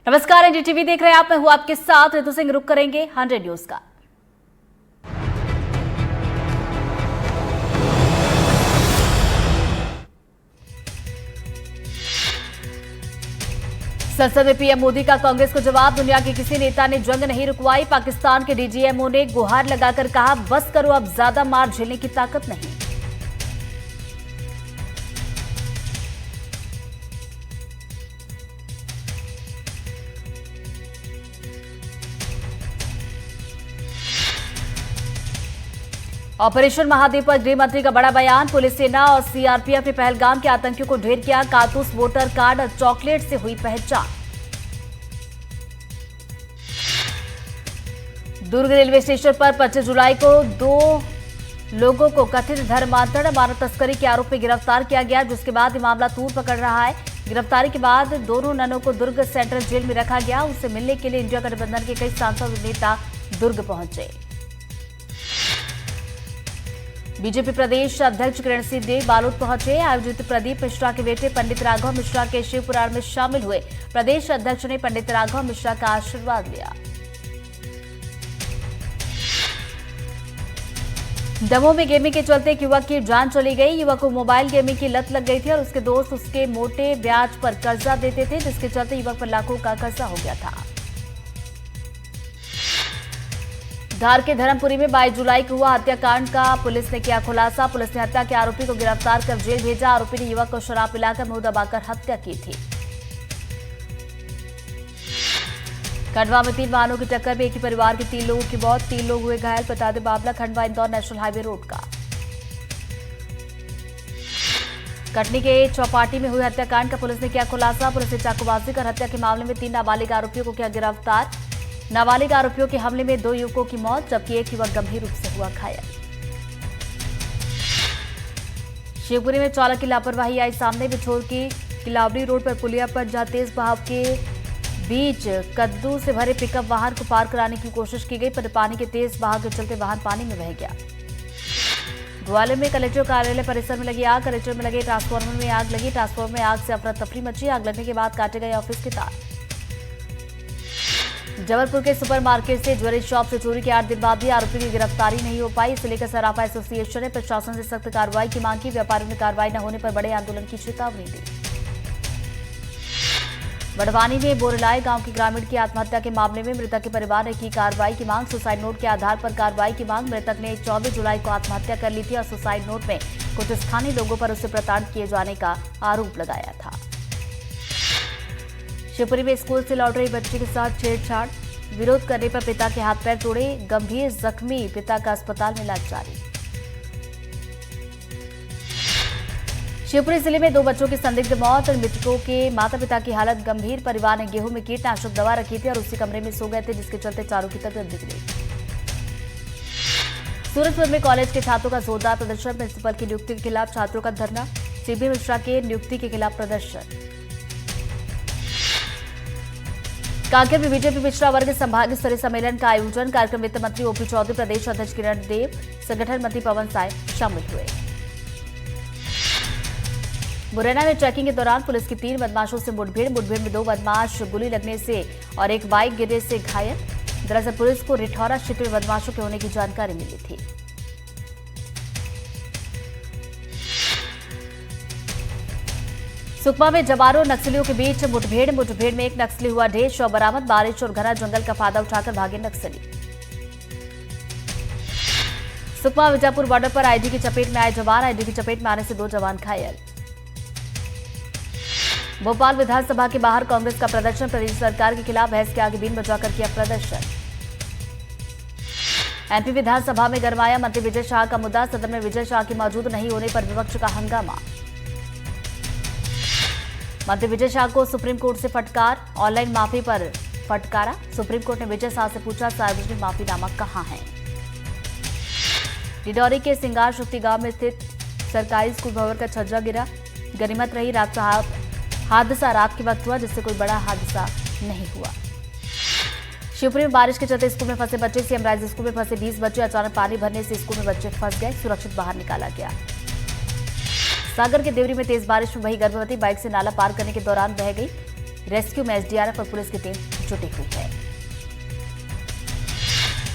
नमस्कार, एनडीटीवी देख रहे हैं आप। मैं हूं आपके साथ ऋतु सिंह। रुक करेंगे 100 न्यूज का। संसद में पीएम मोदी का कांग्रेस को जवाब। दुनिया के किसी नेता ने जंग नहीं रुकवाई। पाकिस्तान के डीजीएमओ ने गुहार लगाकर कहा, बस करो, अब ज्यादा मार झेलने की ताकत नहीं। ऑपरेशन महादेव पर गृह मंत्री का बड़ा बयान। पुलिस, सेना और सीआरपीएफ ने पहलगाम के आतंकियों को ढेर किया। कारतूस, वोटर कार्ड और चॉकलेट से हुई पहचान। दुर्ग रेलवे स्टेशन पर 25 जुलाई को 2 लोगों को कथित धर्मांतरण, मानव तस्करी के आरोप में गिरफ्तार किया गया, जिसके बाद ये मामला तूल पकड़ रहा है। गिरफ्तारी के बाद दोनों ननों को दुर्ग सेंट्रल जेल में रखा गया। उनसे मिलने के लिए इंडिया गठबंधन के कई सांसद और नेता दुर्ग पहुंचे। बीजेपी प्रदेश अध्यक्ष किरण सिंह बालोद पहुंचे। आयोजित प्रदीप मिश्रा के बेटे पंडित राघव मिश्रा के शिव पुराण में शामिल हुए। प्रदेश अध्यक्ष ने पंडित राघव मिश्रा का आशीर्वाद लिया। दमोह में गेमिंग के चलते एक युवक की जान चली गई। युवक को मोबाइल गेमिंग की लत लग गई थी और उसके दोस्त उसके मोटे ब्याज पर कर्जा देते थे, जिसके चलते युवक पर लाखों का कर्जा हो गया था। धार के धर्मपुरी में 22 जुलाई को हुआ हत्याकांड का पुलिस ने किया खुलासा। पुलिस ने हत्या के आरोपी को गिरफ्तार कर जेल भेजा। आरोपी ने युवक को शराब पिलाकर मुंह दबाकर हत्या की थी। खंडवा में 3 वाहनों की टक्कर में एक ही परिवार के 3 लोगों की मौत, 3 लोग हुए घायल। बता दें मामला Khandwa Indore national highway road का। कटनी के चौपाटी में हुए हत्याकांड का पुलिस ने किया खुलासा। पुलिस ने चाकूबाजी कर हत्या के मामले में 3 नाबालिग आरोपियों को किया गिरफ्तार। नाबालिग आरोपियों के हमले में 2 युवकों की मौत, जबकि एक युवक गंभीर रूप से हुआ घायल। शिवपुरी में चालक की लापरवाही आई सामने। बिछोर की किलावड़ी रोड पर पुलिया पर जहां तेज बहाव के बीच कद्दू से भरे पिकअप वाहन को पार कराने की कोशिश की गई, पर पानी के तेज बहाव के चलते वाहन पानी में बह गया। ग्वालियर में कलेक्टर कार्यालय परिसर में लगी आग। कलेक्टर में लगे ट्रांसफार्मर में आग लगी। ट्रांसफार्मर में आग से अफरा तफरी मची। आग लगने के बाद काटे गए ऑफिस के तार। जबलपुर के सुपरमार्केट से ज्वेलरी शॉप से चोरी के 8 दिन बाद भी आरोपी की गिरफ्तारी नहीं हो पाई। इसे लेकर सराफा एसोसिएशन ने प्रशासन से सख्त कार्रवाई की मांग की। व्यापारियों ने कार्रवाई न होने पर बड़े आंदोलन की चेतावनी दी। बड़वानी में बोरलाई गांव के ग्रामीण की आत्महत्या के मामले में मृतक के परिवार ने की कार्रवाई की मांग। सुसाइड नोट के आधार पर कार्रवाई की मांग। मृतक ने 24 जुलाई को आत्महत्या कर ली थी और सुसाइड नोट में कुछ स्थानीय लोगों पर उससे प्रताड़ित किए जाने का आरोप लगाया था। शिवपुरी में स्कूल से लौट रही बच्ची के साथ छेड़छाड़, विरोध करने पर पिता के हाथ पैर तोड़े। गंभीर जख्मी पिता का अस्पताल में इलाज जारी। शिवपुरी जिले में 2 बच्चों की संदिग्ध मौत और मृतकों के माता पिता की हालत गंभीर। परिवार ने गेहूं में कीटनाशक दवा रखी थी और उसी कमरे में सो गए थे, जिसके चलते चारों की तबीयत बिगड़ी। सूरजपुर में कॉलेज के छात्रों का जोरदार प्रदर्शन। प्रिंसिपल की नियुक्ति के खिलाफ छात्रों का धरना। सीबी मिश्रा के नियुक्ति के खिलाफ प्रदर्शन। कांकेर में बीजेपी पिछड़ा वर्ग संभागीय स्तरीय सम्मेलन का आयोजन। कार्यक्रम वित्त मंत्री ओपी चौधरी, प्रदेश अध्यक्ष किरण देव, संगठन मंत्री पवन साय शामिल हुए। मुरैना में चेकिंग के दौरान पुलिस की 3 बदमाशों से मुठभेड़ में 2 बदमाश गोली लगने से और एक बाइक गिरने से घायल। दरअसल पुलिस को रिठौरा क्षेत्र में बदमाशों के होने की जानकारी मिली थी। सुकमा में जवानों नक्सलियों के बीच मुठभेड़ में एक नक्सली हुआ ढेर। शव बरामद। बारिश और घना जंगल का फायदा उठाकर भागे नक्सली। सुकमा विजापुर बॉर्डर पर आईडी की चपेट में आए जवान। आईडी की चपेट में आने से 2 जवान घायल। भोपाल विधानसभा के बाहर कांग्रेस का प्रदर्शन। प्रदेश सरकार के खिलाफ भैंस के आगे बीन बजाकर किया प्रदर्शन। एमपी विधानसभा में गरमाया मंत्री विजय शाह का मुद्दा। सदन में विजय शाह के मौजूद नहीं होने पर विपक्ष का हंगामा। मंत्री विजय शाह को सुप्रीम कोर्ट से फटकार। ऑनलाइन माफी पर फटकारा। सुप्रीम कोर्ट ने विजय शाह से पूछा, सार्वजनिक माफीनामा कहां है। डिडौरी के सिंगार शक्ति गांव में स्थित सरकारी स्कूल भवन का छज्जा गिरा। गनीमत रही हादसा रात के वक्त हुआ, जिससे कोई बड़ा हादसा नहीं हुआ। शिवपुरी में बारिश के चलते स्कूल में फंसे बच्चे। सीएम राइज स्कूल में फंसे 20 बच्चे। अचानक पानी भरने से स्कूल में बच्चे फंस गए, सुरक्षित बाहर निकाला गया। सागर के देवरी में तेज बारिश में वही गर्भवती बाइक से नाला पार करने के दौरान बह गई। रेस्क्यू में एसडीआरएफ और पुलिस की टीम जुटी हुई है।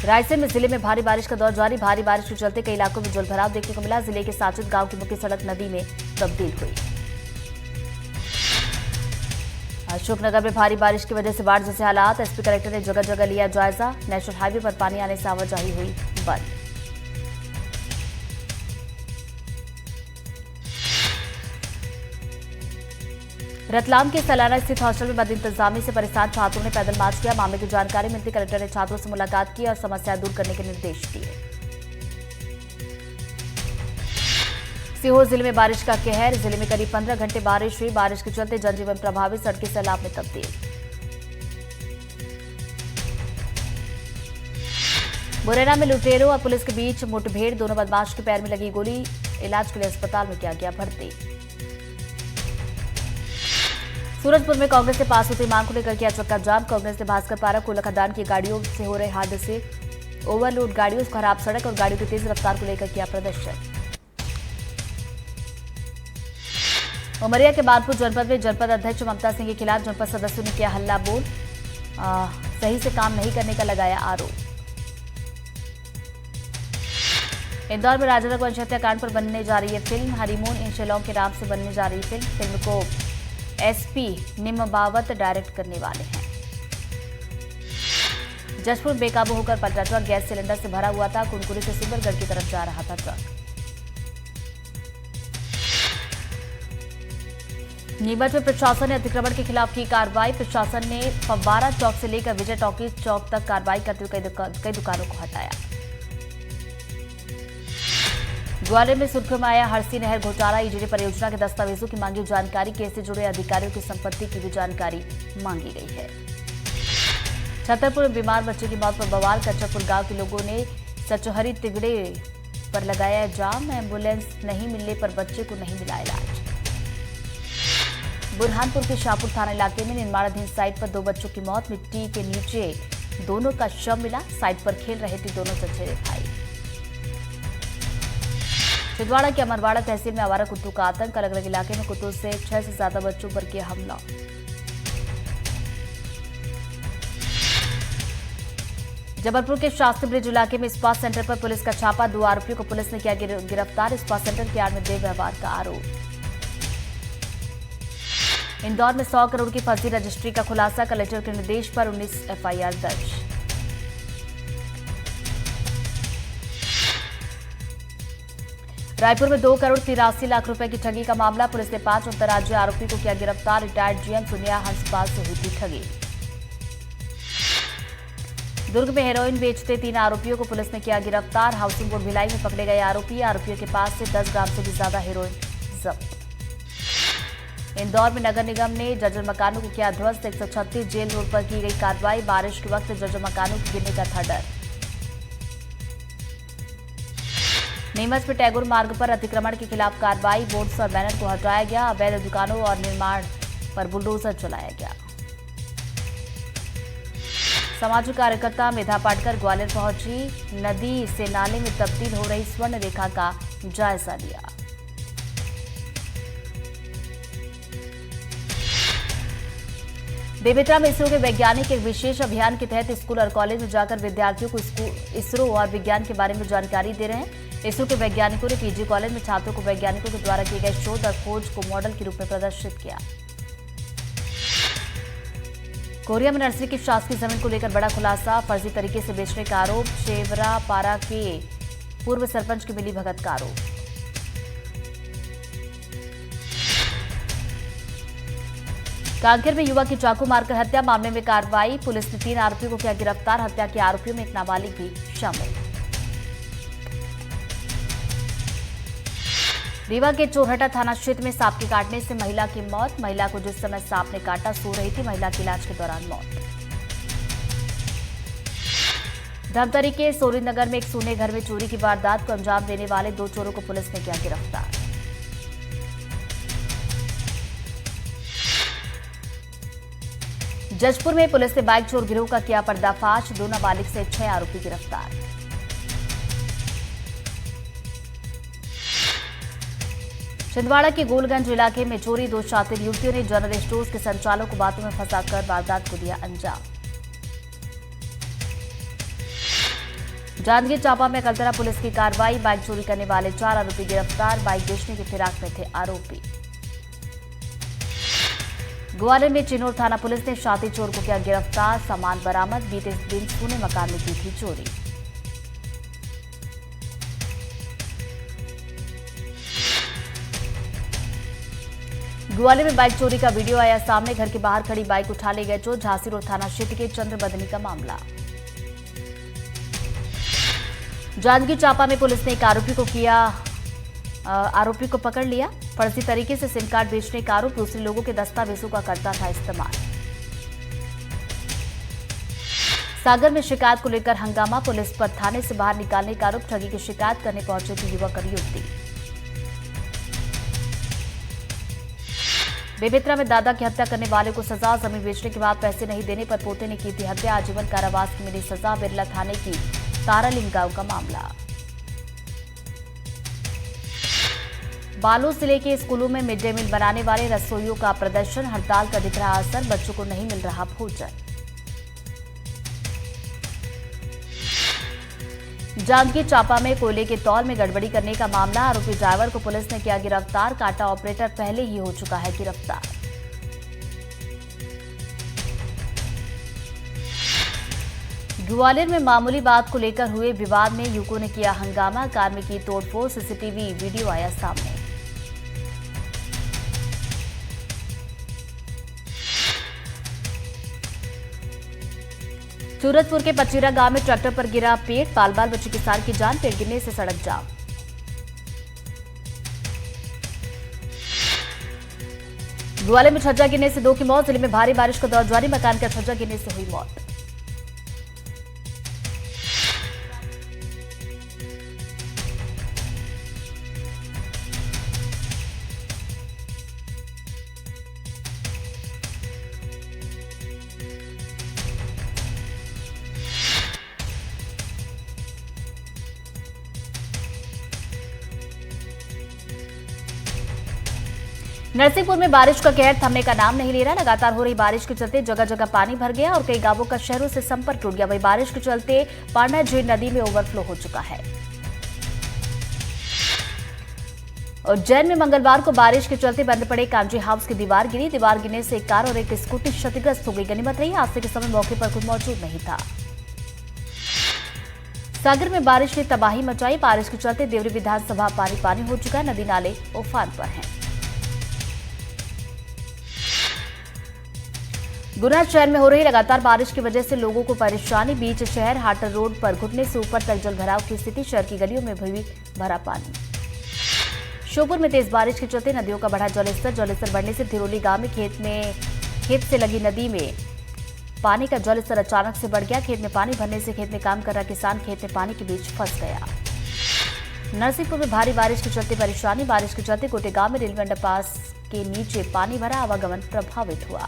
रायसेन में जिले में भारी बारिश का दौर जारी। भारी बारिश के चलते कई इलाकों में जलभराव देखने को मिला। जिले के साचित गांव की मुख्य सड़क नदी में तब्दील हुई। अशोकनगर में भारी बारिश की वजह से बाढ़ जैसे हालात। एसपी कलेक्टर ने जगह जगह लिया जायजा। नेशनल हाईवे पर पानी आने से आवाजाही हुई बंद। रतलाम के सलाना स्थित हॉस्टल में बद इंतजामी से परेशान छात्रों ने पैदल मार्च किया। मामले की जानकारी मिलते कलेक्टर ने छात्रों से मुलाकात की और समस्याएं दूर करने के निर्देश दिए। सीहोर जिले में बारिश का कहर। जिले में करीब 15 घंटे बारिश हुई। बारिश के चलते जनजीवन प्रभावित, सड़कें सैलाब में तब्दील। मुरैना में लुटेरों और पुलिस के बीच मुठभेड़। दोनों बदमाश के पैर में लगी गोली। इलाज के लिए अस्पताल में किया गया भर्ती। सूरजपुर में कांग्रेस ने पास होती मांग को लेकर किया चक्का जाम। कांग्रेस ने भास्कर पारा कोयला खदान की गाड़ियों से हो रहे हादसे, ओवरलोड गाड़ियों, खराब सड़क और गाड़ियों की तेज रफ्तार को लेकर किया प्रदर्शन। उमरिया के मानपुर जनपद में जनपद अध्यक्ष ममता सिंह के खिलाफ जनपद सदस्यों ने किया हल्ला बोल। सही से काम नहीं करने का लगाया आरोप। इंदौर में राजनगर वंश हत्याकांड पर बनने जा रही है फिल्म। हनीमून इन शिलोंग के नाम से बनने जा रही फिल्म को एसपी निम्बावत डायरेक्ट करने वाले हैं। जशपुर बेकाबू होकर पलटा ट्रक। गैस सिलेंडर से भरा हुआ था। कुनकुरी से सिमरगढ़ की तरफ जा रहा था ट्रक। नीमच में प्रशासन ने अतिक्रमण के खिलाफ की कार्रवाई। प्रशासन ने फव्वारा चौक से लेकर विजय टॉकीज चौक तक कार्रवाई करते हुए कई दुकानों को हटाया। ग्वालियर में सुर्खियों में आया हरसी नहर घोटाला। ईडीडी परियोजना के दस्तावेजों की मांगी जानकारी। केस से जुड़े अधिकारियों की संपत्ति की भी जानकारी मांगी गई है। छतरपुर में बीमार बच्चे की मौत पर बवाल। कच्चापुर गांव के लोगों ने सचहरी तिगड़े पर लगाया जाम। एम्बुलेंस नहीं मिलने पर बच्चे को नहीं मिला इलाज। बुरहानपुर के शाहपुर थाना इलाके में निर्माणाधीन साइट पर 2 बच्चों की मौत। मिट्टी के नीचे दोनों का शव मिला। साइट पर खेल रहे थे दोनों चचेरे भाई। छिंदवाड़ा के अमरवाड़ा तहसील में आवारा कुत्तों का आतंक। अलग अलग इलाके में कुत्तों से 6 से ज्यादा बच्चों पर किया हमला। जबलपुर के शास्त्री ब्रिज इलाके में इस्पात सेंटर पर पुलिस का छापा। 2 आरोपियों को पुलिस ने किया गिरफ्तार। इस्पात सेंटर की आड़ में दुर्व्यवहार का आरोप। इंदौर में 100 करोड़ की फर्जी रजिस्ट्री का खुलासा। कलेक्टर के निर्देश पर 19 एफआईआर दर्ज। रायपुर में 2 करोड़ 83 लाख रुपए की ठगी का मामला। पुलिस ने 5 अंतर्राज्यीय आरोपी को किया गिरफ्तार। रिटायर्ड जीएम सुनिया हंसपाल से हुई थी ठगी। दुर्ग में हेरोइन बेचते 3 आरोपियों को पुलिस ने किया गिरफ्तार। हाउसिंग बोर्ड भिलाई में पकड़े गए आरोपियों के पास से 10 ग्राम से भी ज्यादा हेरोइन जब्त। इंदौर में नगर निगम ने जर्जर मकानों को किया ध्वस्त। 136 जेल रोड पर की गई कार्रवाई। बारिश के वक्त जर्जर मकानों के गिरने का था डर। नीमच में टैगोर मार्ग पर अतिक्रमण के खिलाफ कार्रवाई। बोर्ड्स और बैनर को हटाया गया। अवैध दुकानों और निर्माण पर बुलडोजर चलाया गया। सामाजिक कार्यकर्ता मेधा पाटकर ग्वालियर पहुंची। नदी से नाले में तब्दील हो रही स्वर्ण रेखा का जायजा लिया। बेमेतरा में इसरो के वैज्ञानिक एक विशेष अभियान के तहत स्कूल और कॉलेज में जाकर विद्यार्थियों को इसरो और विज्ञान के बारे में जानकारी दे रहे हैं। इसरो के वैज्ञानिकों ने पीजी कॉलेज में छात्रों को वैज्ञानिकों के द्वारा किए गए शोध और खोज को मॉडल के रूप में प्रदर्शित किया। कोरिया में नर्सरी की शासकीय जमीन को लेकर बड़ा खुलासा। फर्जी तरीके से बेचने का आरोप। शेवरा पारा के पूर्व सरपंच की मिली भगत का आरोप। कांकेर में युवक की चाकू मारकर हत्या। मामले में कार्रवाई। पुलिस ने 3 आरोपियों को किया गिरफ्तार। हत्या के आरोपियों में एक नाबालिग भी शामिल। रीवा के चोरहटा थाना क्षेत्र में सांप के काटने से महिला की मौत। महिला को जिस समय सांप ने काटा सो रही थी। महिला की इलाज के दौरान मौत। धमतरी के सोरीनगर में एक सूने घर में चोरी की वारदात को अंजाम देने वाले 2 चोरों को पुलिस ने किया गिरफ्तार। जजपुर में पुलिस ने बाइक चोर गिरोह का किया पर्दाफाश। 2 नाबालिग से 6 आरोपी गिरफ्तार। छिंदवाड़ा के गोलगंज इलाके में चोरी, 2 शातिर युवतियों ने जनरल स्टोर्स के संचालक को बातों में फंसाकर वारदात को दिया अंजाम। जांजगीर चांपा में कलतरा पुलिस की कार्रवाई, बाइक चोरी करने वाले 4 आरोपी गिरफ्तार, बाइक बेचने की फिराक में थे आरोपी। ग्वालियर में चिनोर थाना पुलिस ने शातिर चोर को किया गिरफ्तार, सामान बरामद, बीते दिन सूने मकान में की थी चोरी। ग्वालियर में बाइक चोरी का वीडियो आया सामने, घर के बाहर खड़ी बाइक उठा ले गए चोर, झांसी रोड थाना क्षेत्र के चंद्र बदनी का मामला। जांजगीर चांपा में पुलिस ने एक आरोपी को पकड़ लिया, फर्जी तरीके से सिम कार्ड बेचने का आरोप, दूसरे लोगों के दस्तावेजों का करता था इस्तेमाल। सागर में शिकायत को लेकर हंगामा, पुलिस पर थाने से बाहर निकालने का आरोप, ठगी की शिकायत करने पहुंचे थे युवक और युवती। बेमेतरा में दादा की हत्या करने वाले को सजा, जमीन बेचने के बाद पैसे नहीं देने पर पोते ने की थी हत्या, आजीवन कारावास की मिली सजा। बिरला थाने की तारालिंग गांव का मामला। बालोद जिले के स्कूलों में मिड डे मील बनाने वाले रसोइयों का प्रदर्शन, हड़ताल का दिख रहा असर, बच्चों को नहीं मिल रहा भोजन। जांजगीर चांपा में कोयले के तौल में गड़बड़ी करने का मामला, आरोपी ड्राइवर को पुलिस ने किया गिरफ्तार, कांटा ऑपरेटर पहले ही हो चुका है गिरफ्तार। ग्वालियर में मामूली बात को लेकर हुए विवाद में युवकों ने किया हंगामा, कार में की तोड़फोड़, सीसीटीवी वीडियो आया सामने। सूरजपुर के पचीरा गांव में ट्रैक्टर पर गिरा पेड़, बाल बाल बचे किसान की जान, पेड़ गिरने से सड़क जाम। ग्वालियर में छज्जा गिरने से 2 की मौत, जिले में भारी बारिश का दौर जारी, मकान का छज्जा गिरने से हुई मौत। नरसिंहपुर में बारिश का कहर थमने का नाम नहीं ले रहा, लगातार हो रही बारिश के चलते जगह जगह पानी भर गया और कई गांवों का शहरों से संपर्क टूट गया। वहीं बारिश के चलते पांडा झील नदी में ओवरफ्लो हो चुका है। उज्जैन में मंगलवार को बारिश के चलते बंद पड़े कांजी हाउस की दीवार गिरी, दीवार गिरने से एक कार और एक स्कूटी क्षतिग्रस्त हो गई। गनीमत रही हादसे के समय मौके पर कोई मौजूद नहीं था। सागर में बारिश ने तबाही मचाई, बारिश के चलते देवरी विधानसभा पानी पानी हो चुका है, नदी नाले उफान पर हैं। गुना शहर में हो रही लगातार बारिश की वजह से लोगों को परेशानी, बीच शहर हाटर रोड पर घुटने से ऊपर तक जल भराव की स्थिति, शहर की गलियों में भी भरा पानी। श्योपुर में तेज बारिश के चलते नदियों का बढ़ा जलस्तर बढ़ने से धिरोली गांव में खेत से लगी नदी में पानी का जलस्तर अचानक से बढ़ गया। खेत में पानी भरने से खेत में काम कर रहा किसान खेत में पानी के बीच फंस गया। नरसिंहपुर में भारी बारिश के चलते परेशानी, बारिश के चलते कोटे गांव में रेलवे अंडरपास के नीचे पानी भरा, आवागमन प्रभावित हुआ।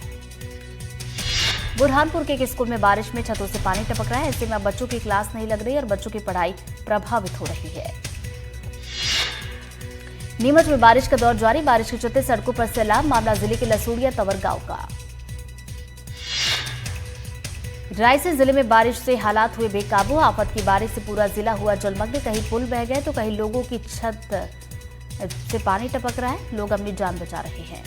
बुरहानपुर के एक स्कूल में बारिश में छतों से पानी टपक रहा है, ऐसे में अब बच्चों की क्लास नहीं लग रही और बच्चों की पढ़ाई प्रभावित हो रही है। नीमच में बारिश का दौर जारी, बारिश के चलते सड़कों पर सैलाब, मामला जिले के लसूड़िया तवर गांव का। रायसेन जिले में बारिश से हालात हुए बेकाबू, आफत की बारिश से पूरा जिला हुआ जलमग्न, कहीं पुल बह गए तो कहीं लोगों की छत से पानी टपक रहा है, लोग अपनी जान बचा रहे हैं।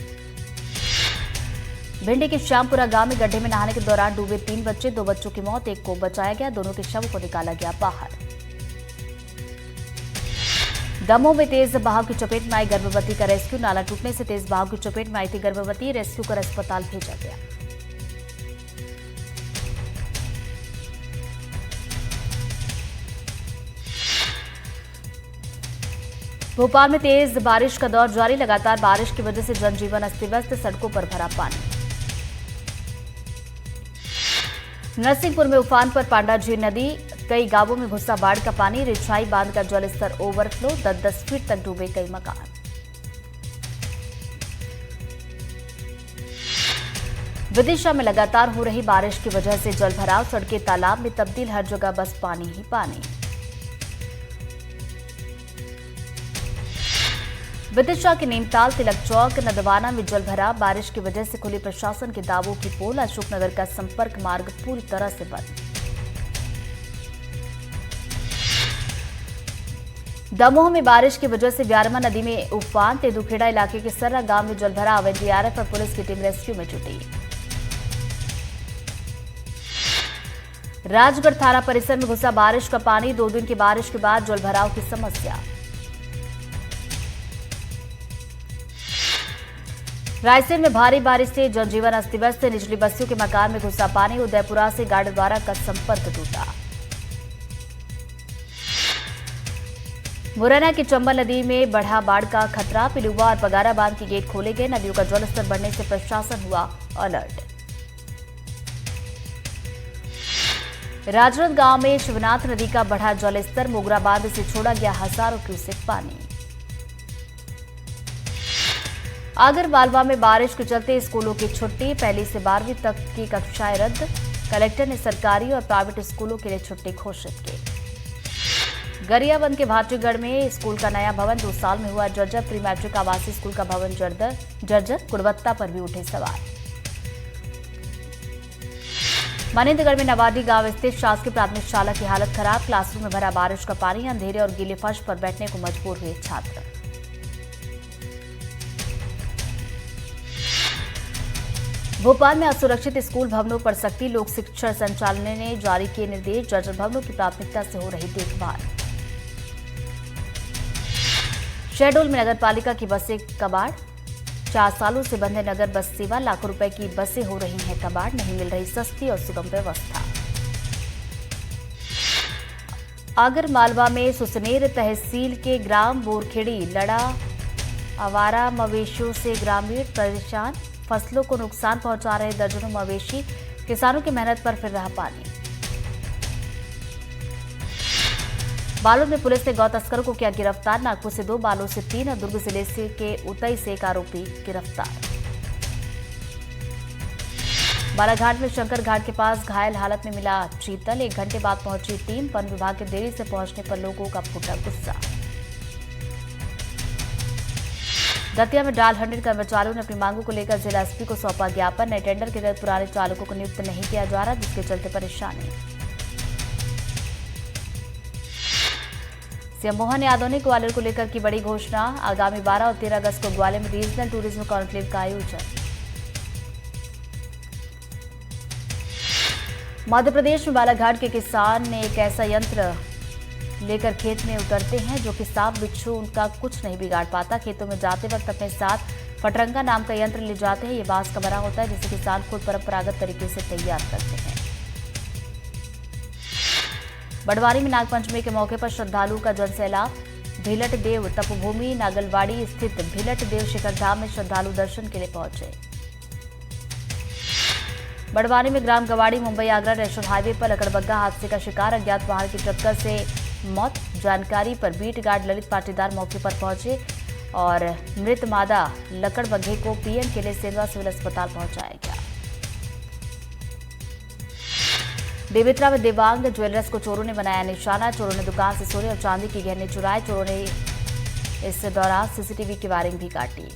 भिंडी के श्यामपुरा गांव में गड्ढे में नहाने के दौरान डूबे 3 बच्चे, 2 बच्चों की मौत, एक को बचाया गया, दोनों के शव को निकाला गया बाहर। दमोह में तेज बहाव की चपेट में आई गर्भवती का रेस्क्यू, नाला टूटने से तेज बहाव की चपेट में आई थी गर्भवती, रेस्क्यू कर अस्पताल भेजा गया। भोपाल में तेज बारिश का दौर जारी, लगातार बारिश की वजह से जनजीवन अस्त व्यस्त, सड़कों पर भरा पानी। नरसिंहपुर में उफान पर पांडा झील नदी, कई गांवों में घुसा बाढ़ का पानी, रिछाई बांध का जलस्तर ओवरफ्लो, 10-10 फीट तक डूबे कई मकान। विदिशा में लगातार हो रही बारिश की वजह से जलभराव, सड़कें तालाब में तब्दील, हर जगह बस पानी ही पानी। विदिशा के नीमताल तिलक चौक नदवाना में जल भरा। बारिश की वजह से खुली प्रशासन के दावों की पोल। अशोकनगर का संपर्क मार्ग पूरी तरह से बंद। दमोह में बारिश की वजह से व्यारमा नदी में उफान। तेंदुखेड़ा इलाके के सर्रा गांव में जल भरा। एनडीआरएफ और पुलिस की टीम रेस्क्यू में जुटी। राजगढ़ थाना परिसर में घुसा बारिश का पानी। 2 दिन की बारिश के बाद जल भराव की समस्या। रायसेन में भारी बारिश से जनजीवन अस्त व्यस्त। निचली बस्तियों के मकान में घुसा पानी। उदयपुरा से गाड़ीद्वारा का संपर्क टूटा। मुरैना की चंबल नदी में बढ़ा बाढ़ का खतरा। पिलुआ और बगारा बांध के गेट खोले गए। नदियों का जलस्तर बढ़ने से प्रशासन हुआ अलर्ट। राजरथ गांव में शिवनाथ नदी का बढ़ा जलस्तर। मोगरा बांध से छोड़ा गया हजारों क्यूसेक पानी। आगर मालवा में बारिश के चलते स्कूलों की छुट्टी। 1ली से 12वीं तक की कक्षाएं रद्द। कलेक्टर ने सरकारी और प्राइवेट स्कूलों के लिए छुट्टी घोषित की। गरियाबंद के भाटीगढ़ में स्कूल का नया भवन 2 साल में हुआ जर्जर। प्री मैट्रिक आवासीय स्कूल का भवन जर्जर। गुणवत्ता पर भी उठे सवाल। मनेन्द्रगढ़ में नवाडी गांव स्थित शासकीय प्राथमिक शाला की हालत खराब। क्लासरूम में भरा बारिश का पानी। अंधेरे और गीले फर्श पर बैठने को मजबूर हुए छात्र। भोपाल में असुरक्षित स्कूल भवनों पर सख्ती। लोक शिक्षण संचालनालय ने जारी किए निर्देश। जर्जर भवनों की प्राथमिकता से हो रही देखभाल। शहडोल में नगर पालिका की बसें कबाड़। 4 सालों से बंद है नगर बस सेवा। लाखों रुपए की बसें हो रही हैं कबाड़। नहीं मिल रही सस्ती और सुगम व्यवस्था। आगर मालवा में सुसनेर तहसील के ग्राम बोरखेड़ी लड़ा आवारा मवेशियों से ग्रामीण परेशान। फसलों को नुकसान पहुंचा रहे दर्जनों मवेशी। किसानों की मेहनत पर फिर रहा पानी। बालोद में पुलिस ने गौ तस्करों को किया गिरफ्तार। नागपुर से 2, बालोद से 3 और दुर्ग जिले से के उतई से 1 आरोपी गिरफ्तार। बालाघाट में शंकर घाट के पास घायल हालत में मिला चीतल। 1 घंटे बाद पहुंची टीम। वन विभाग के देरी से पहुंचने पर लोगों का फूटा गुस्सा। दतिया में डाल हंड्रेड कर्मचारियों ने अपनी मांगों को लेकर जिला एसपी को सौंपा ज्ञापन। नए टेंडर के तहत पुराने चालकों को नियुक्त नहीं किया जा रहा, जिसके चलते परेशानी। सीएम मोहन यादव ने ग्वालियर को लेकर की बड़ी घोषणा। आगामी 12 और 13 अगस्त को ग्वालियर में रीजनल टूरिज्म कॉन्क्लेव का आयोजन। मध्य प्रदेश में बालाघाट के किसान ने एक ऐसा यंत्र लेकर खेत में उतरते हैं जो कि सांप बिच्छू उनका कुछ नहीं बिगाड़ पाता। खेतों में जाते वक्त अपने साथ फटरंगा नाम का यंत्र ले जाते हैं। ये बांस का बना होता है जिसे किसान खुद परंपरागत तरीके से तैयार करते हैं। बड़वानी में नागपंचमी के मौके पर श्रद्धालुओं का जनसैलाब। भिलट देव तपोभूमि नागलवाड़ी स्थित भिलट देव शिखर धाम में श्रद्धालु दर्शन के लिए पहुंचे। बड़वानी में ग्राम गवाड़ी मुंबई आगरा नेशनल हाईवे पर लकड़बग्गा हादसे का शिकार। अज्ञात वाहन की टक्कर से मौत। जानकारी पर बीट गार्ड ललित पाटीदार मौके पर पहुंचे और मृत मादा लकड़बग्घे को पीएम के लिए सेंधवा सिविल अस्पताल पहुंचाया गया। बेमेतरा में देवांग ज्वेलर्स को चोरों ने बनाया निशाना। चोरों ने दुकान से सोने और चांदी के गहने चुराए। चोरों ने इस दौरान सीसीटीवी की वायरिंग भी काटी।